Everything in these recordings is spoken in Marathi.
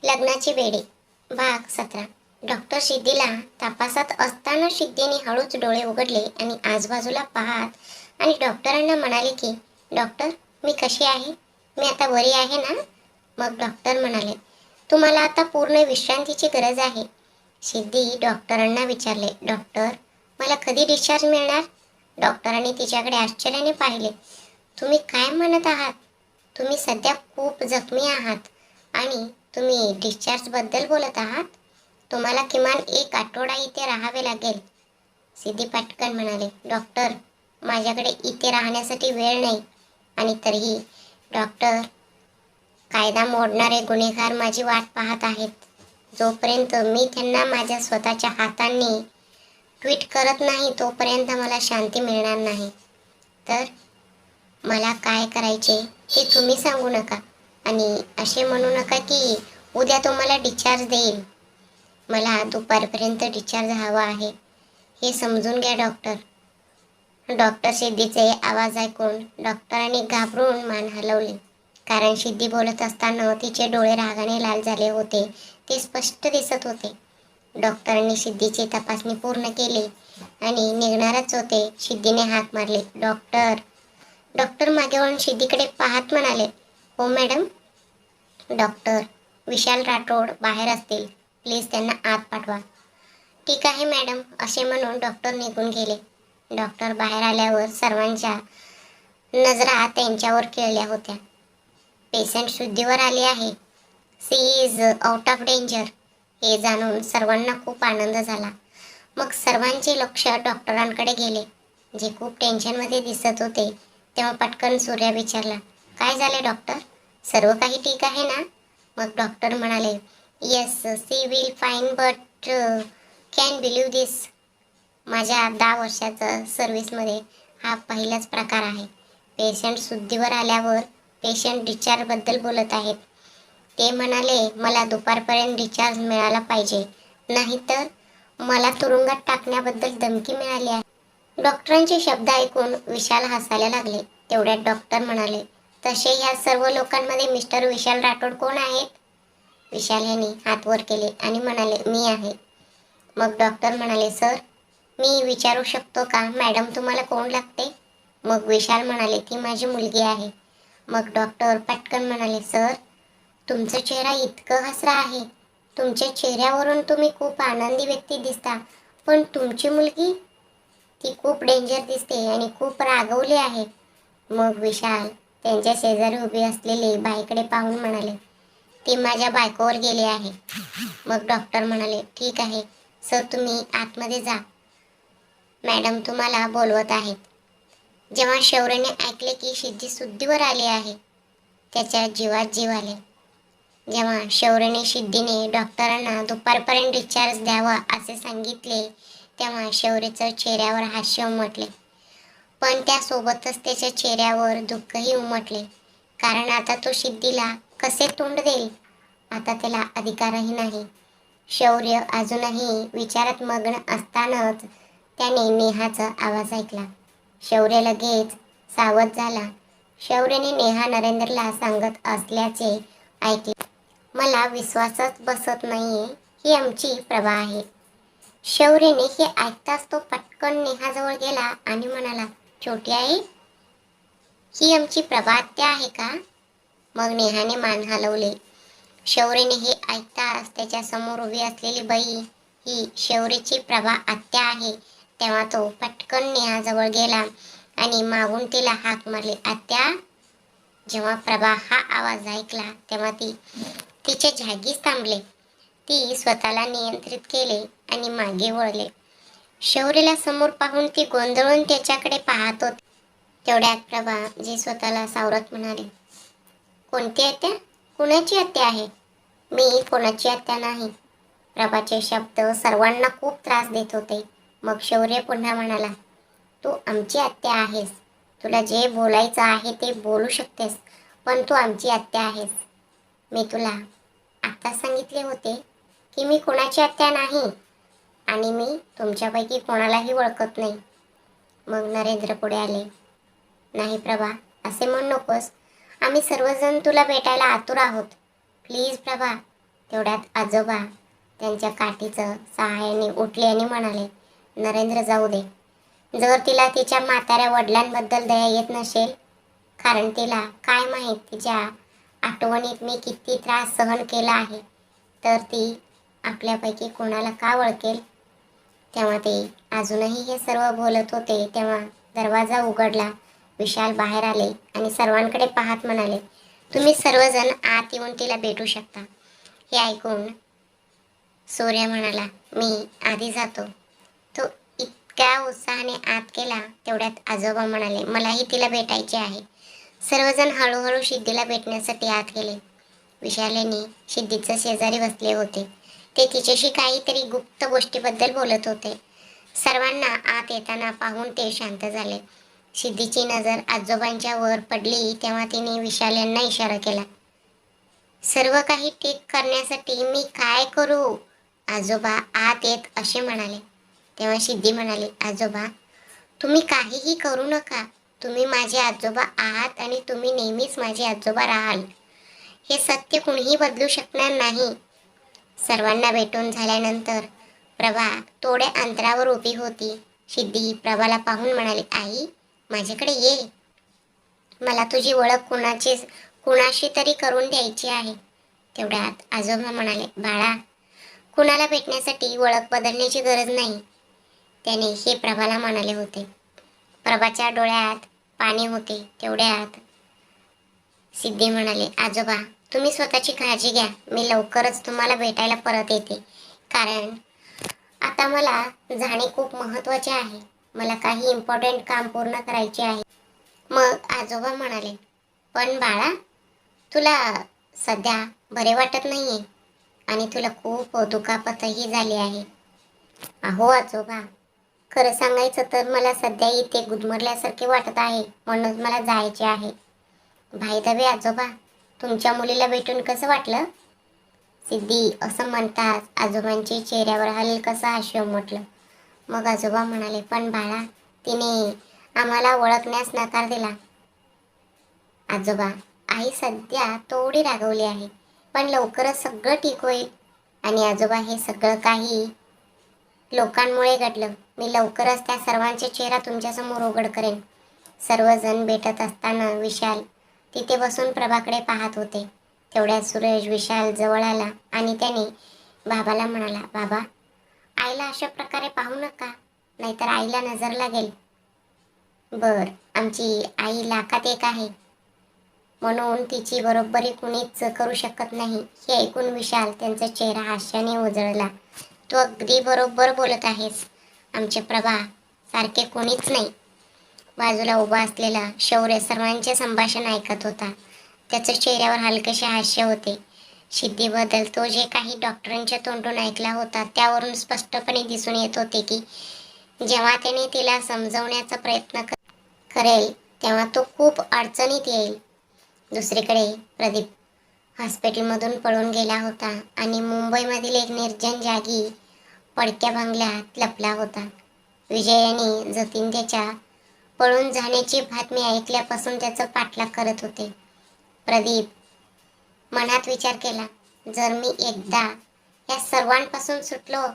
लग्नाची बेडी भाग 17. डॉक्टर सिद्धीला तपासात असताना सिद्धीने हळूच डोळे उघडले आणि आजूबाजूला पाहत आणि डॉक्टरांना म्हणाले की डॉक्टर, मी कशी आहे? मी आता बरी आहे ना? मग डॉक्टर म्हणाले, तुम्हाला आता पूर्ण विश्रांतीची गरज आहे. सिद्धी डॉक्टरांना विचारले, डॉक्टर, मला कधी डिस्चार्ज मिळणार? डॉक्टरांनी तिच्याकडे आश्चर्याने पाहिले. तुम्ही काय म्हणत आहात? तुम्ही सध्या खूप जखमी आहात आणि तुम्ही डिस्चार्जबद्दल बोलत आहात? तुम्हाला किमान 1 आठवडा इथे राहावे लागेल. सिद्धी पटकन म्हणाले, डॉक्टर, माझ्याकडे इथे राहण्यासाठी वेळ नाही. आणि तरीही डॉक्टर, कायदा मोडणारे गुन्हेगार माझी वाट पाहत आहेत. जोपर्यंत मी त्यांना माझ्या स्वतःच्या हातांनी ट्विट करत नाही तोपर्यंत मला शांती मिळणार नाही. तर मला काय करायचे ते तुम्ही सांगू नका आणि असे म्हणू नका की उद्या तुम्हाला डिस्चार्ज देईल. मला दुपारपर्यंत डिस्चार्ज हवा आहे, हे समजून घ्या डॉक्टर. डॉक्टर सिद्धीचे आवाज ऐकून डॉक्टरांनी घाबरून मान हलवली, कारण सिद्धी बोलत असताना तिचे डोळे रागाने लाल झाले होते, ते स्पष्ट दिसत होते. डॉक्टरांनी सिद्धीची तपासणी पूर्ण केली आणि निघणारच होते. सिद्धीने हाक मारली, डॉक्टर. डॉक्टर मागे वळून सिद्धीकडे पाहत म्हणाले, हो मॅडम. डॉक्टर, विशाल राठोड बाहेर असतील, प्लीज त्यांना आत पाठवा. ठीक आहे मॅडम, असे म्हणून डॉक्टर निघून गेले. डॉक्टर बाहेर आल्यावर सर्वांच्या नजरा त्यांच्यावर खेळल्या होत्या. पेशंट शुद्धीवर आले आहे, she is out of danger, हे जाणून सर्वांना खूप आनंद झाला. मग सर्वांचे लक्ष डॉक्टरांकडे गेले, जे खूप टेन्शनमध्ये दिसत होते. तेव्हा पटकन सूर्या विचारला, काय झाले डॉक्टर? सर्व काही ठीक आहे ना? मग डॉक्टर म्हणाले, yes, she will fine, but can believe this. माझ्या 10 वर्षाचा सर्व्हिसमध्ये हा पहिलाच प्रकार आहे. पेशंट शुद्धीवर आल्यावर पेशंट डिस्चार्जबद्दल बोलत आहेत. ते म्हणाले, मला दुपारपर्यंत डिस्चार्ज मिळाला पाहिजे, नाहीतर मला तुरुंगात टाकण्याबद्दल धमकी मिळाली आहे. डॉक्टरांचे शब्द ऐकून विशाल हसायला लागले. तेवढ्यात डॉक्टर म्हणाले, तसे ह्या सर्व लोकांमध्ये मिस्टर विशाल राठोड कोण आहेत? विशाल यांनी हात वर केले आणि म्हणाले, मी आहे. मग डॉक्टर म्हणाले, सर, मी विचारू शकतो का मॅडम तुम्हाला कोण लागते? मग विशाल म्हणाले, ती माझी मुलगी आहे. मग डॉक्टर पटकन म्हणाले, सर, तुमचा चेहरा इतकं हसरा आहे, तुमच्या चेहऱ्यावरून तुम्ही खूप आनंदी व्यक्ती दिसता, पण तुमची मुलगी, ती खूप डेंजर दिसते आणि खूप रागवली आहे. मग विशाल त्यांच्या शेजारी उभी असलेली बाईकडे पाहून म्हणाले, ती माझ्या बायकोवर गेली आहे. मग डॉक्टर म्हणाले, ठीक आहे सर, तुम्ही आतमध्ये जा, मॅडम तुम्हाला बोलवत आहेत. जेव्हा शौर्यने ऐकले की सिद्धी शुद्धीवर आली आहे, त्याच्या जीवात जीव आले. जेव्हा शौर्यने सिद्धीने डॉक्टरांना दुपारपर्यंत डिस्चार्ज द्यावा असे सांगितले, तेव्हा शौर्यच्या चेहऱ्यावर हास्य उमटले. पण त्यासोबतच त्याच्या चेहऱ्यावर दुःखही उमटले, कारण आता तो सिद्धीला कसे तोंड देईल? आता त्याला अधिकारही नाही. शौर्य अजूनही विचारात मग्न असतानाच त्याने नेहाचा आवाज ऐकला. शौर्य लगेच सावध झाला. शौर्यने नेहा नरेंद्रला सांगत असल्याचे ऐकले. मला विश्वासच बसत नाहीये, ही आमची प्रभा आहे. शौर्यने हे ऐकताच तो पटकन नेहाजवळ गेला आणि म्हणाला, छोटी आई, ही आमची प्रभा आत्या आहे का? मग नेहाने मान हलवले. शौर्यने हे ऐकताच त्याच्या समोर उभी असलेली बाई ही शौर्यची प्रभा आत्या आहे. तेव्हा तो पटकन नेहाजवळ गेला आणि मागून तिला हाक मारली, आत्या. जेव्हा प्रभा हा आवाज ऐकला तेव्हा ती तिच्या जागीच थांबले. ती स्वतःला नियंत्रित केले आणि मागे वळले. शौर्यला समोर पाहून ती गोंधळून त्याच्याकडे पाहत होती. तेवढ्यात प्रभा जे स्वतःला सावरत म्हणाले, कोणती हत्या? कुणाची हत्या आहे? मी कोणाची हत्या नाही. प्रभाचे शब्द सर्वांना खूप त्रास देत होते. मग शौर्य पुन्हा म्हणाला, तू आमची हत्या आहेस. तुला जे बोलायचं आहे ते बोलू शकतेस, पण तू आमची हत्या आहेस. मी तुला आता सांगितले होते की मी कोणाची हत्या नाही आणि मी तुमच्यापैकी कोणालाही ओळखत नाही. मग नरेंद्र पुढे आले. नाही प्रभा, असे म्हणू नकोस. आम्ही सर्वजण तुला भेटायला आतुर आहोत. प्लीज प्रभा, तेवढ्यात आजोबा त्यांच्या काठीचं सहाय्याने उठले आणि म्हणाले, नरेंद्र जाऊ दे. जर तिला तिच्या म्हाताऱ्या वडिलांबद्दल दया येत नसेल, कारण तिला काय माहीत तिच्या आठवणीत मी किती त्रास सहन केला आहे, तर ती आपल्यापैकी कोणाला का ओळखेल. तेव्हा ते अजूनही हे सर्व बोलत होते तेव्हा दरवाजा उघडला. विशाल बाहेर आले आणि सर्वांकडे पाहत म्हणाले, तुम्ही सर्वजण आत येऊन तिला भेटू शकता. हे ऐकून सूर्य म्हणाला, मी आधी जातो. तो इतक्या उत्साहाने आत गेला. तेवढ्यात आजोबा म्हणाले, मलाही तिला भेटायचे आहे. सर्वजण हळूहळू सिद्धीला भेटण्यासाठी आत गेले. विशालेने सिद्धीच्या शेजारी बसले होते. ते तिच्याशी काहीतरी गुप्त गोष्टीबद्दल बोलत होते. सर्वांना आत येताना पाहून ते शांत झाले. सिद्धीची नजर आजोबांच्या वर पडली तेव्हा तिने विशाल यांना इशारा केला. सर्व काही ठीक करण्यासाठी मी काय करू? आजोबा आत येत असे म्हणाले. तेव्हा सिद्धी म्हणाली, आजोबा तुम्ही काहीही करू नका. तुम्ही माझे आजोबा आहात आणि तुम्ही नेहमीच माझे आजोबा राहाल. हे सत्य कुणीही बदलू शकणार नाही. सर्वांना भेटून झाल्यानंतर प्रभा थोड्या अंतरावर उभी होती. सिद्धी प्रभाला पाहून म्हणाली, आई माझ्याकडे ये. मला तुझी ओळख कुणाशी तरी करून द्यायची आहे. तेवढ्यात आजोबा म्हणाले, बाळा कुणाला भेटण्यासाठी ओळख बदलण्याची गरज नाही. त्याने हे प्रभाला म्हणाले होते. प्रभाच्या डोळ्यात पाणी होते. तेवढ्यात सिद्धी म्हणाले, आजोबा तुम्ही स्वतःची काळजी घ्या. मी लवकरच तुम्हाला भेटायला परत येते. कारण आता मला जाणे खूप महत्त्वाचे आहे. मला काही इम्पॉर्टंट काम पूर्ण करायचे आहे. मग आजोबा म्हणाले, पण बाळा तुला सध्या बरे वाटत नाहीये आणि तुला खूप दुखापतही झाली आहे. अहो आजोबा खरं सांगायचं तर मला सध्या इथे गुदमरल्यासारखे वाटत आहे, म्हणून मला जायचे आहे. भाई दवे आजोबा तुमच्या मुलीला भेटून कसं वाटलं? सिद्धी असं म्हणताच आजोबांच्या चेहऱ्यावर हलकसं हास्य उमटलं. मग आजोबा म्हणाले, पण बाळा तिने आम्हाला ओळखण्यास नकार दिला. आजोबा आई सध्या थोडी रागवली आहे, पण लवकरच सगळं ठीक होईल. आणि आजोबा हे सगळं काही लोकांमुळे घडलं. मी लवकरच त्या सर्वांचे चेहरा तुमच्यासमोर उघड करेन. सर्वजण भेटत असताना विशाल तिथे बसून प्रभाकडे पाहत होते. तेवढ्यात सुरेश विशाल जवळ आला आणि त्याने बाबाला म्हणाला, बाबा आईला अशा प्रकारे पाहू नका, नाहीतर आईला नजर लागेल. बर आमची आई लाखात एक आहे, म्हणून तिची बरोबरी कुणीच करू शकत नाही. हे ऐकून विशाल त्यांचा चेहरा हास्याने उजळला. तू अगदी बरोबर बोलत आहेस. आमचे प्रभा सारखे कोणीच नाही. बाजूला उभा असलेला शौर्य सर्वांचे संभाषण ऐकत होता. त्याच्या चेहऱ्यावर हलकेसे हास्य होते. सिद्धीबद्दल तो जे काही डॉक्टरांच्या तोंडून ऐकला होता त्यावरून स्पष्टपणे दिसून येत होते की जेव्हा त्याने तिला समजवण्याचा प्रयत्न करेल तेव्हा तो खूप अडचणीत येईल. दुसरीकडे प्रदीप हॉस्पिटलमधून पळून गेला होता आणि मुंबईमधील एक निर्जन जागी पडक्या बंगल्यात लपला होता. विजय आणि जतीन त्याच्या पळून जाण्याची बातमी ऐकल्यापासून त्याचा पाठलाग करत होते. प्रदीप मनात विचार केला, जर मी एकदा या सर्वांपासून सुटलो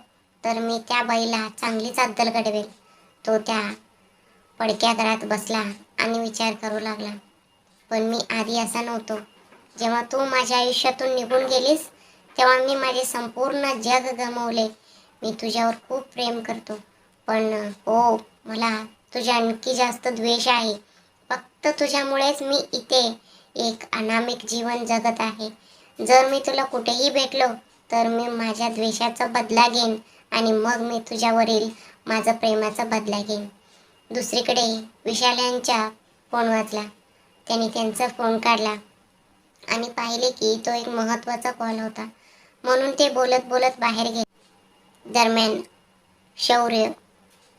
तर मी त्या बाईला चांगलीच अद्दल घडवेल. तो त्या पडक्या घरात बसला आणि विचार करू लागला, पण मी आधी असा नव्हतो. जेव्हा तू माझ्या आयुष्यातून निघून गेलीस तेव्हा मी माझे संपूर्ण जग गमावले. मी तुझ्यावर खूप प्रेम करतो, पण हो मला तुझ्या आणखी जास्त द्वेष आहे. फक्त तुझ्यामुळेच मी इथे एक अनामिक जीवन जगत आहे. जर मी तुला कुठेही भेटलो तर मी माझ्या द्वेषाचा बदला घेईन आणि मग मी तुझ्यावरील माझा प्रेमाचा बदला घेईन. दुसरीकडे विशाल यांचा फोन वाजला. त्याने त्यांचा फोन काढला आणि पाहिले की तो एक महत्त्वाचा कॉल होता, म्हणून ते बोलत बोलत बाहेर गेले. दरम्यान शौर्य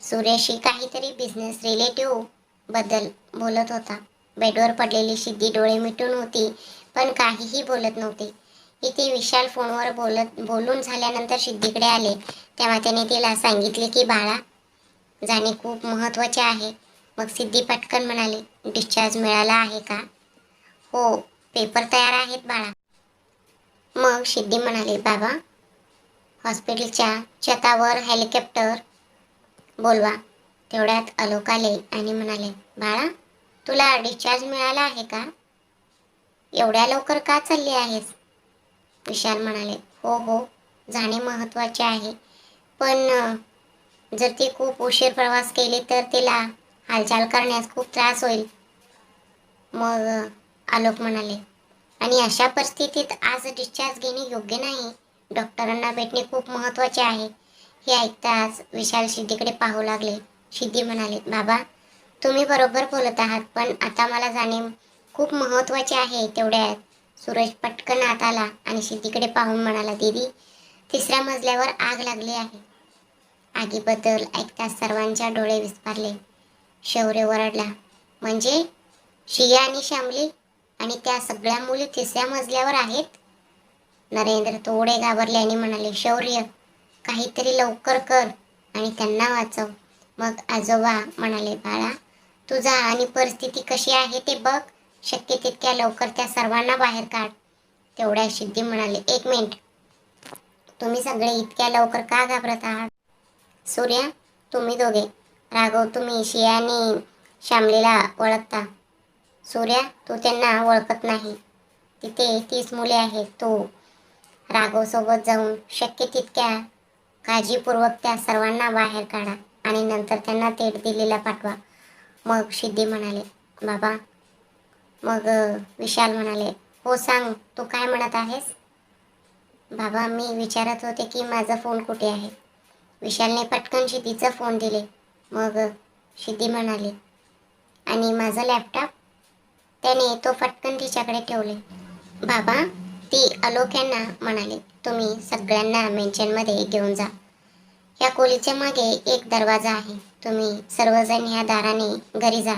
सूर्याशी काहीतरी बिझनेस रिलेटिव्ह बद्दल बोलत होता. बेडवर पडलेली सिद्धी डोळे मिटून होती, पण काहीही बोलत नव्हती. इथे विशाल फोनवर बोलून झाल्यानंतर सिद्धीकडे आले तेव्हा त्याने तिला सांगितले की बाळा जाणे खूप महत्त्वाचे आहे. मग सिद्धी पटकन म्हणाली, डिस्चार्ज मिळाला आहे का? हो पेपर तयार आहेत बाळा. मग सिद्धी म्हणाली, बाबा हॉस्पिटलच्या छतावर हेलिकॉप्टर बोलवा. तेवढ्यात आलोक आले आणि म्हणाले, बाळा तुला डिस्चार्ज मिळाला आहे का? एवढ्या लवकर का चालली आहेस? विशाल म्हणाले, हो हो जाणे महत्वाचे आहे, पण जर ती खूप उशीर प्रवास केली तर तिला हालचाल करण्यास खूप त्रास होईल. मग आलोक म्हणाले, आणि अशा परिस्थितीत आज डिस्चार्ज घेणे योग्य नाही. डॉक्टरांना भेटणे खूप महत्वाचे आहे. हे ऐकताच विशाल सिद्धीकडे पाहू लागले. सिद्धी म्हणाले, बाबा तुम्ही बरोबर बोलत आहात, पण आता मला जाणे खूप महत्वाचे आहे. तेवढ्यात सूरज पटकन आत आला आणि सिद्धीकडे पाहून म्हणाला, दीदी तिसऱ्या मजल्यावर आग लागली आहे. आगीबद्दल ऐकताच सर्वांच्या डोळे विस्फारले. शौर्य वरडला, म्हणजे शिया आणि श्यामली आणि त्या सगळ्या मुली तिसऱ्या मजल्यावर आहेत? नरेंद्र थोडे घाबरले आणि म्हणाले, शौर्य काहीतरी लवकर कर आणि त्यांना वाचव. मग आजोबा म्हणाले, बाळा तू जा आणि परिस्थिती कशी आहे ते बघ. शक्य तितक्या लवकर त्या सर्वांना बाहेर काढ. तेवढ्या सिद्धी म्हणाले, एक मिनिट, तुम्ही सगळे इतक्या लवकर का घाबरत आहात? सूर्या तुम्ही दोघे, राघव तुम्ही शिया आणि श्यामलीला ओळखता. सूर्या तू त्यांना ओळखत नाही. तिथे 30 मुले आहेत. तू राघव सोबत जाऊन शक्य तितक्या काळजीपूर्वक त्या सर्वांना बाहेर काढा आणि नंतर त्यांना थेट दिल्लीला पाठवा. मग सिद्धी म्हणाले, बाबा. मग विशाल म्हणाले, हो सांग तू काय म्हणत आहेस? बाबा मी विचारत होते की माझा फोन कुठे आहे. विशालने पटकन सिद्धीचा फोन दिले. मग सिद्धी म्हणाली, आणि माझा लॅपटॉप? त्याने तो पटकन तिच्याकडे ठेवले. बाबा ती आलोक यांना म्हणाले, तुम्ही सगळ्यांना मेन्शनमध्ये घेऊन जा. या खोलीच्या मागे एक दरवाजा आहे. तुम्ही सर्वजण ह्या दाराने घरी जा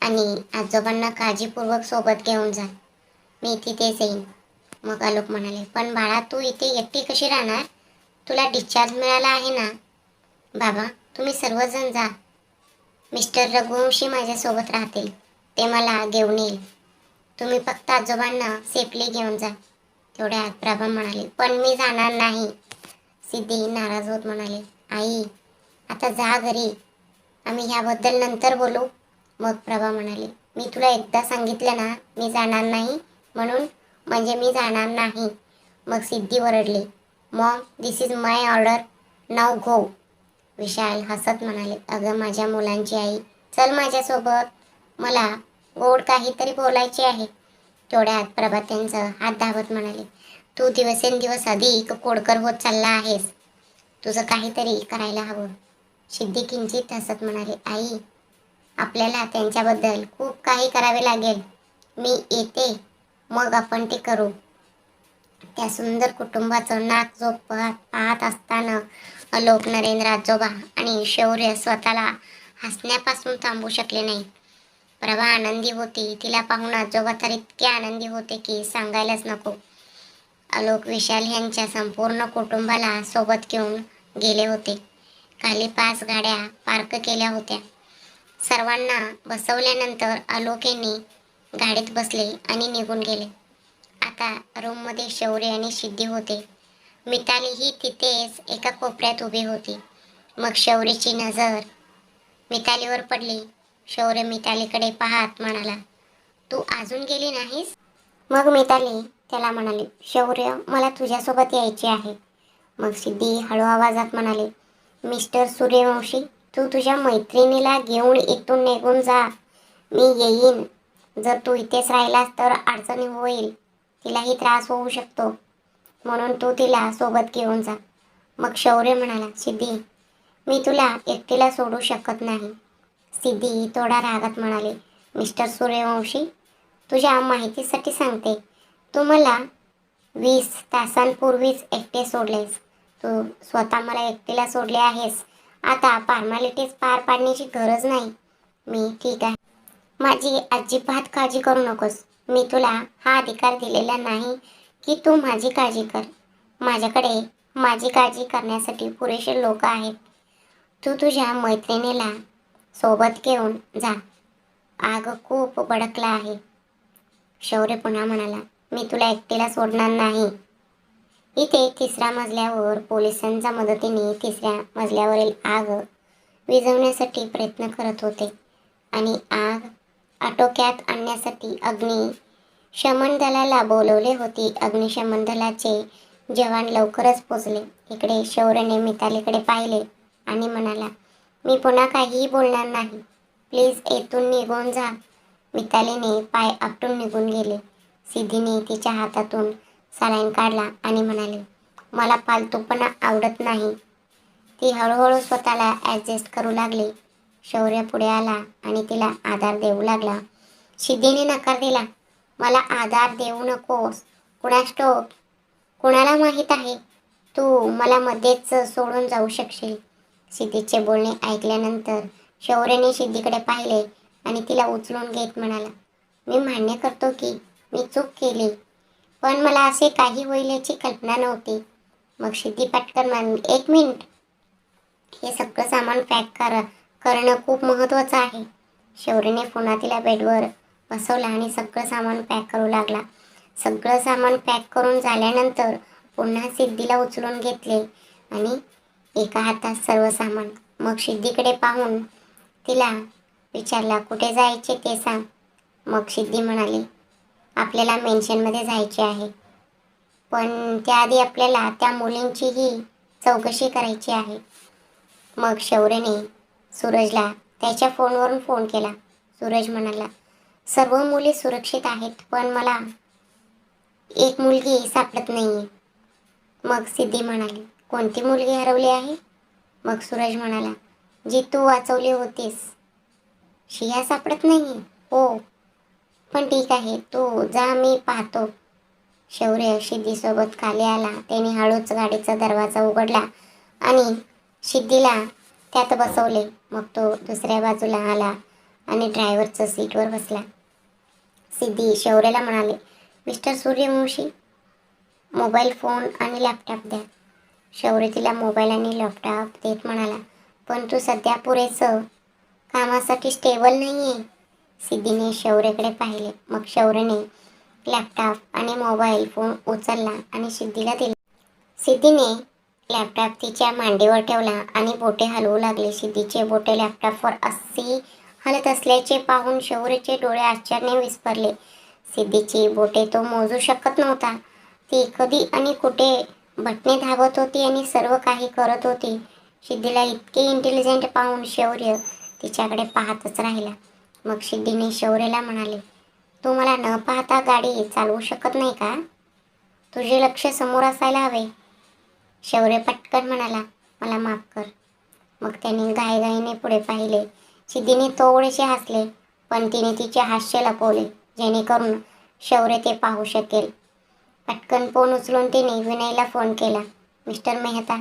आणि आजोबांना काळजीपूर्वक सोबत घेऊन जा. मी तिथेच येईन. मग आलोक म्हणाले, पण बाळा तू इथे एकटी कशी राहणार? तुला डिस्चार्ज मिळाला आहे ना? बाबा तुम्ही सर्वजण जा. मिस्टर रघुवंशी माझ्यासोबत राहतील. ते मला घेऊन येईल. तुम्ही फक्त आजोबांना सेफली घेऊन जा. तेवढ्यात प्रभा म्हणाले, पण मी जाणार नाही. सिद्धी नाराज होत म्हणाले, आई आता जा घरी, आम्ही ह्याबद्दल नंतर बोलू. मग प्रभा म्हणाली, मी तुला एकदा सांगितलं ना मी जाणार नाही म्हणून, म्हणजे मी जाणार नाही. मग सिद्धी ओरडली, mom this is my order, now go. Vishal हसत म्हणाले, अगं माझ्या मुलांची आई, चल माझ्यासोबत, मला गोड काहीतरी बोलायचे आहे. तेवढ्यात प्रभा त्यांचं हात दाबत म्हणाले, तू दिवसेंदिवस अधिक खोडकर होत चालला आहेस. तुझं काहीतरी करायला हवं. सिद्धी किंचित हसत म्हणाले, आई आपल्याला त्यांच्याबद्दल खूप काही करावे लागेल. मी येते मग आपण ते करू. त्या सुंदर कुटुंबाचं नाक पाहत असताना आलोक, नरेंद्र, आजोबा आणि शौर्य स्वतःला हसण्यापासून थांबू शकले नाही. प्रभा आनंदी होती. तिला पाहून आजोबा तर इतके आनंदी होते की सांगायलाच नको. आलोक विशाल यांच्या संपूर्ण कुटुंबाला सोबत घेऊन गेले होते. खाली 5 गाड्या पार्क केल्या होत्या. सर्वांना बसवल्यानंतर आलोक यांनी गाडीत बसले आणि निघून गेले. आता रूममध्ये शौर्य आणि सिद्धी होते. मिताली ही तिथेच एका कोपऱ्यात उभी होती. मग शौर्यची नजर मितालीवर पडली. शौर्य मितालीकडे पाहत म्हणाला, तू अजून गेली नाहीस? मग मिताली त्याला म्हणाली, शौर्य मला तुझ्यासोबत यायचे आहे. मग सिद्धी हळू आवाजात म्हणाली, मिस्टर सूर्यवंशी तू तुझ्या मैत्रिणीला घेऊन इथून निघून जा. मी येईन. जर तू इथेच राहिलास तर अडचणी होईल. तिलाही त्रास होऊ शकतो. म्हणून तू तिला सोबत घेऊन जा. मग शौर्य म्हणाला, सिद्धी मी तुला एकटीला सोडू शकत नाही. सिद्धी थोडा रागात म्हणाले, मिस्टर सूर्यवंशी तुझ्या माहितीसाठी सांगते, तू मला 20 तासांपूर्वीच एकटे सोडलेस. तू स्वतः मला एकटीला सोडले आहेस. आता फॉर्मॅलिटीज पार पाडण्याची गरज नाही. मी ठीक आहे. माझी अजिबात काळजी करू नकोस. मी तुला हा अधिकार दिलेला नाही की तू माझी काळजी कर. माझ्याकडे माझी काळजी करण्यासाठी पुरेसे लोक आहेत. तू तुझ्या मैत्रिणीला सोबत घेऊन जा. आग खूप भडकला आहे. शौर्य पुन्हा म्हणाला, मी तुला एकटीला सोडणार नाही. इथे तिसऱ्या मजल्यावर पोलिसांच्या मदतीने तिसऱ्या मजल्यावरील आग विझवण्यासाठी प्रयत्न करत होते आणि आग आटोक्यात आणण्यासाठी अग्निशमन दलाला बोलवले होते. अग्निशमन दलाचे जवान लवकरच पोचले. इकडे शौर्यने मितालीकडे पाहिले आणि म्हणाला, मी पुन्हा काहीही बोलणार नाही. प्लीज येथून निघून जा. मितालीने पाय आपटून निघून गेले. सिद्धीने तिच्या हातातून सलाईन काढला आणि म्हणाले, मला फालतूपणा आवडत नाही. ती हळूहळू स्वतःला ॲडजस्ट करू लागली. शौर्य पुढे आला आणि तिला आधार देऊ लागला. सिद्धीने नकार दिला. मला आधार देऊ नकोस. कुणास ठाऊक, कुणाला माहीत आहे तू मला मध्येच सोडून जाऊ शकशील. सिद्धीचे बोलणे ऐकल्यानंतर शौर्यने सिद्धीकडे पाहिले आणि तिला उचलून घेत म्हणाला, मी मान्य करतो की मी चूक केली, पण मला असे काही होईल याची कल्पना नव्हती. मग सिद्धी पटकन म्हणाली, एक मिनिट, हे सगळं सामान पॅक करणं खूप महत्त्वाचं आहे. शौर्यने पुन्हा तिला बेडवर बसवला आणि सगळं सामान पॅक करू लागला. सगळं सामान पॅक करून झाल्यानंतर पुन्हा सिद्धीला उचलून घेतले आणि एका हातात सर्व सामान. मग सिद्धीकडे पाहून तिला विचारला, कुठे जायचे ते सांग. मग सिद्धी म्हणाली, आपल्याला मेन्शनमध्ये जायचे आहे, पण त्याआधी आपल्याला त्या मुलींचीही चौकशी करायची आहे. मग शौर्यने सूरजला त्याच्या फोनवरून फोन केला. सूरज म्हणाला, सर्व मुली सुरक्षित आहेत, पण मला एक मुलगी सापडत नाहीये. मग सिद्धी म्हणाली, कोणती मुलगी हरवली आहे? मग सूरज म्हणाला, जी तू वाचवली होतीस. शिया सापडत नाहीये? हो, पण ठीक आहे, तू जा, मी पाहतो. शौर्य सिद्धीसोबत खाली आला. त्याने हळूच गाडीचा दरवाजा उघडला आणि सिद्धीला त्यात बसवले. मग तो दुसऱ्या बाजूला आला आणि ड्रायव्हरच्या सीटवर बसला. सिद्धी शौर्यला म्हणाले, मिस्टर सूर्यवंशी, मोबाईल फोन आणि लॅपटॉप द्या. शौर्य तिला मोबाईल आणि लॅपटॉप देत म्हणाला, पण तू सध्या पुरेसं कामासाठी स्टेबल नाही आहे. सिद्धीने शौर्यकडे पाहिले. मग शौर्यने लॅपटॉप आणि मोबाईल फोन उचलला आणि सिद्धीला दिला. सिद्धीने लॅपटॉप तिच्या मांडीवर ठेवला आणि बोटे हलवू लागली. सिद्धीचे बोटे लॅपटॉपवर अशी हलत असल्याचे पाहून शौर्यचे डोळे आश्चर्याने विस्फारले. सिद्धीची बोटे तो मोजू शकत नव्हता. ती कधी आणि कुठे बटणे दाबत होती आणि सर्व काही करत होती. सिद्धीला इतके इंटेलिजंट पाहून शौर्य तिच्याकडे पाहतच राहिला. मग सिद्धीने शौर्यला म्हणाले, तू मला न पाहता गाडी चालवू शकत नाही का? तुझे लक्ष समोर असायला हवे. शौर्य पटकन म्हणाला, मला माफ कर. मग त्याने घाईघाईने पुढे पाहिले. सिद्धीने थोडेसे हसले, पण तिने तिचे हास्य लपवले, जेणेकरून शौर्य ते पाहू शकेल. पटकन फोन उचलून तिने विनयला फोन केला. मिस्टर मेहता,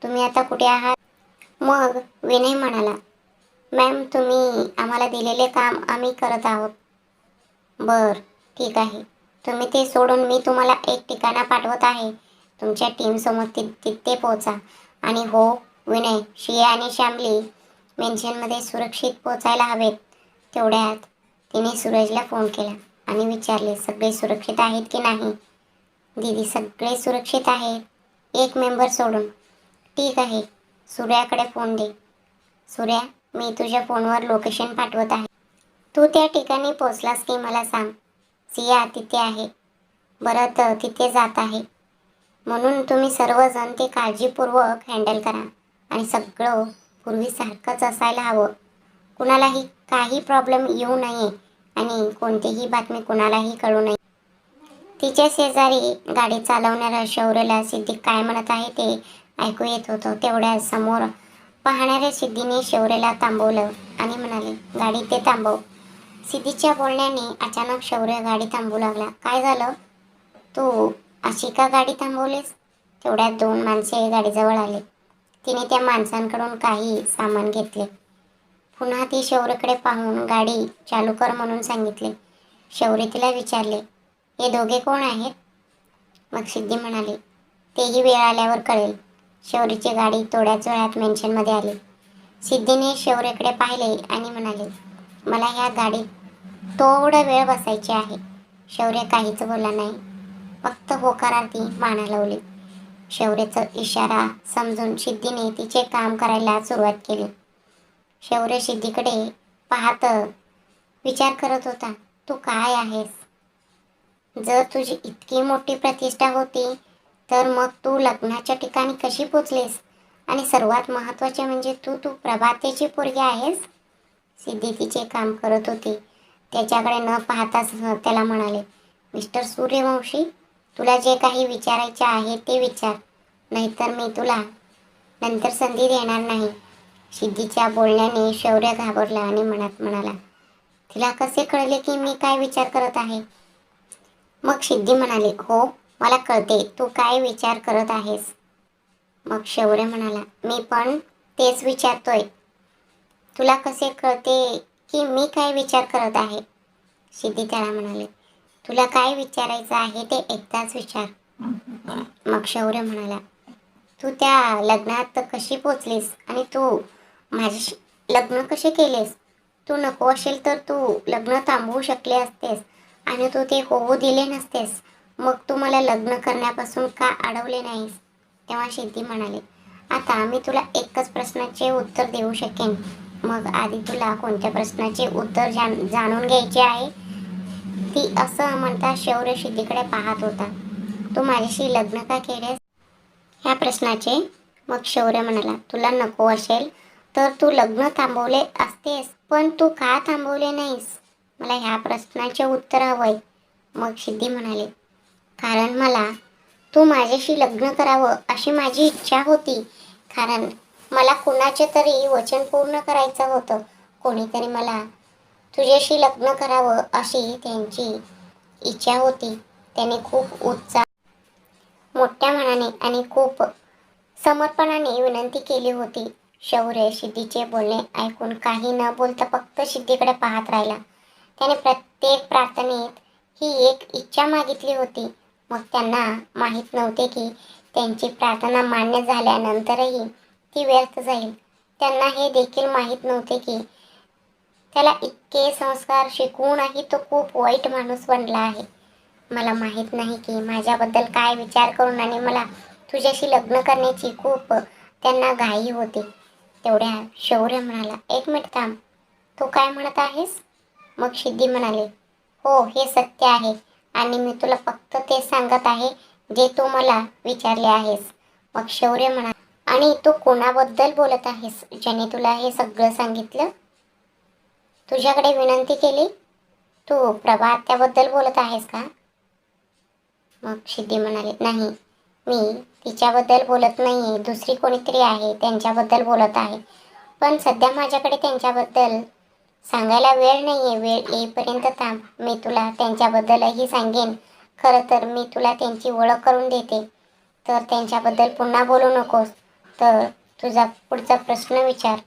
तुम्ही आता कुठे आहात? मग विनय म्हणाला, मॅम, तुम्ही आम्हाला दिलेले काम आम्ही करत आहोत. बर, ठीक आहे. तुम्ही ते सोडून मी तुम्हाला एक ठिकाणा पाठवत आहे. तुमच्या टीमसमोर तिथे पोहोचा. आणि हो विनय, शिया आणि श्यामली मेन्शनमध्ये सुरक्षित पोचायला हवेत. तेवढ्यात तिने सूरजला फोन केला आणि विचारले, सगळे सुरक्षित आहेत की नाही? दीदी, सगळे सुरक्षित आहेत, एक मेंबर सोडून. ठीक आहे, सूर्याकडे फोन दे. सूर्या, मी तुझ्या फोनवर लोकेशन पाठवत आहे. तू त्या ठिकाणी पोचलास की मला सांग. सिया तिथे आहे. भरत तिथे जात आहे. म्हणून तुम्ही सर्वजण ते काळजीपूर्वक हँडल करा आणि सगळं पूर्वीसारखंच असायला हवं. कुणालाही काही प्रॉब्लेम येऊ नये आणि कोणतीही बातमी कुणालाही कळू नये. तिच्या शेजारी गाडी चालवणाऱ्या शौर्यला सिद्धी काय म्हणत आहे ते ऐकू येत होतं. तेवढ्या समोर पाहणाऱ्या सिद्धीने शौर्यला थांबवलं आणि म्हणाले, गाडी ते थांबव. सिद्धीच्या बोलण्याने अचानक शौर्य गाडी थांबवू लागला. काय झालं? तू अशी का गाडी थांबवलीस? तेवढ्यात दोन माणसे गाडीजवळ आले. तिने त्या माणसांकडून काही सामान घेतले. पुन्हा ती शौर्यकडे पाहून गाडी चालू कर म्हणून सांगितले. शौर्य तिला विचारले, हे दोघे कोण आहेत? मग सिद्धी म्हणाली, तेही वेळ आल्यावर कळेल. शौर्यची गाडी थोड्याच वेळात मेन्शनमध्ये आली. सिद्धीने शौर्यकडे पाहिले आणि म्हणाले, मला ह्या गाडीत थोडा वेळ बसायचे आहे. शौर्य काहीच बोलला नाही. फक्त होकारार्थी माना लावली. शौर्याचा इशारा समजून सिद्धीने तिचे काम करायला सुरुवात केली. शौर्य सिद्धीकडे पाहत विचार करत होता, तू काय आहेस? जर तुझी इतकी मोठी प्रतिष्ठा होती तर मग तू लग्नाच्या ठिकाणी कशी पोचलीस? आणि सर्वात महत्त्वाचे म्हणजे तू प्रभातेची पोरगी आहेस. सिद्धी तिचे काम करत होती. त्याच्याकडे न पाहताच त्याला म्हणाले, मिस्टर सूर्यवंशी, तुला जे काही विचारायचे आहे ते विचार, नाहीतर मी तुला नंतर संधी देणार नाही. सिद्धीच्या बोलण्याने शौर्य घाबरला आणि मनात म्हणाला, तिला कसे कळले की मी काय विचार करत आहे? मग सिद्धी म्हणाली, हो, मला कळते तू काय विचार करत आहेस. मग शौर्य म्हणाला, मी पण तेच विचारतोय. तुला कसे कळते की मी काय विचार करत आहे? सिद्धी त्याला म्हणाले, तुला काय विचारायचं आहे ते एकदाच विचार. मग शौर्य म्हणाला, तू त्या लग्नात कशी पोचलीस आणि तू माझ्याशी लग्न कसे केलेस? तू नको असेल तर तू लग्न थांबवू शकले असतेस आणि तू ते होऊ दिले नसतेस. मग तू मला लग्न करण्यापासून का अडवले नाहीस? तेव्हा सिद्धी म्हणाले, आता मी तुला एकच प्रश्नाचे उत्तर देऊ शकेन. मग आधी तुला कोणत्या प्रश्नाचे उत्तर जाणून घ्यायचे आहे? ती असं म्हणता शौर्य सिद्धीकडे पाहत होता. तू माझ्याशी लग्न का केलेस? ह्या प्रश्नाचे. मग शौर्य म्हणाला, तुला नको असेल तर तू लग्न थांबवले असतेस, पण तू का थांबवले नाहीस? मला ह्या प्रश्नाचे उत्तर हवंय. मग सिद्धी म्हणाले, कारण मला तू माझ्याशी लग्न करावं अशी माझी इच्छा होती. कारण मला कुणाचे तरी वचन पूर्ण करायचं होतं. कोणीतरी मला तुझ्याशी लग्न करावं अशी त्यांची इच्छा होती. त्याने खूप मोठ्या मनाने आणि खूप समर्पणाने विनंती केली होती. शौर्य सिद्धीचे बोलणे ऐकून काही न बोलता फक्त सिद्धीकडे पाहत राहिला. त्याने प्रत्येक प्रार्थनेत ही एक इच्छा मागितली होती. मग त्यांना माहीत नव्हते की त्यांची प्रार्थना मान्य झाल्यानंतरही ती व्यर्थ जाईल. त्यांना हे देखील माहीत नव्हते की त्याला इतके संस्कार शिकवूनही तो खूप वाईट माणूस बनला आहे. मला माहीत नाही की माझ्याबद्दल काय विचार करून आणि मला तुझ्याशी लग्न करण्याची खूप त्यांना घाई होती. तेवढ्या शौर्य म्हणाला, एक मिनिट थांब, तू काय म्हणत आहेस? मग सिद्धी म्हणाले, हो, हे सत्य आहे आणि मी तुला फक्त ते सांगत आहे जे तू मला विचारले आहेस. मग शौर्य म्हणाला, आणि तू कोणाबद्दल बोलत आहेस ज्याने तुला हे सगळं सांगितलं? तुझ्याकडे विनंती केली? तू प्रभा त्याबद्दल बोलत आहेस का? मग सिद्धी म्हणाले, नाही, मी तिच्याबद्दल बोलत नाहीये, दुसरी कोणीतरी आहे त्यांच्याबद्दल बोलत आहे. पण सध्या माझ्याकडे त्यांच्याबद्दल सांगायला वेळ नाहीये. वेळ येईपर्यंत थांब, मी तुला त्यांच्याबद्दलही सांगेन. खरं तर मी तुला त्यांची ओळख करून देते. तर त्यांच्याबद्दल पुन्हा बोलू नकोस. तर तुझा पुढचा प्रश्न विचार.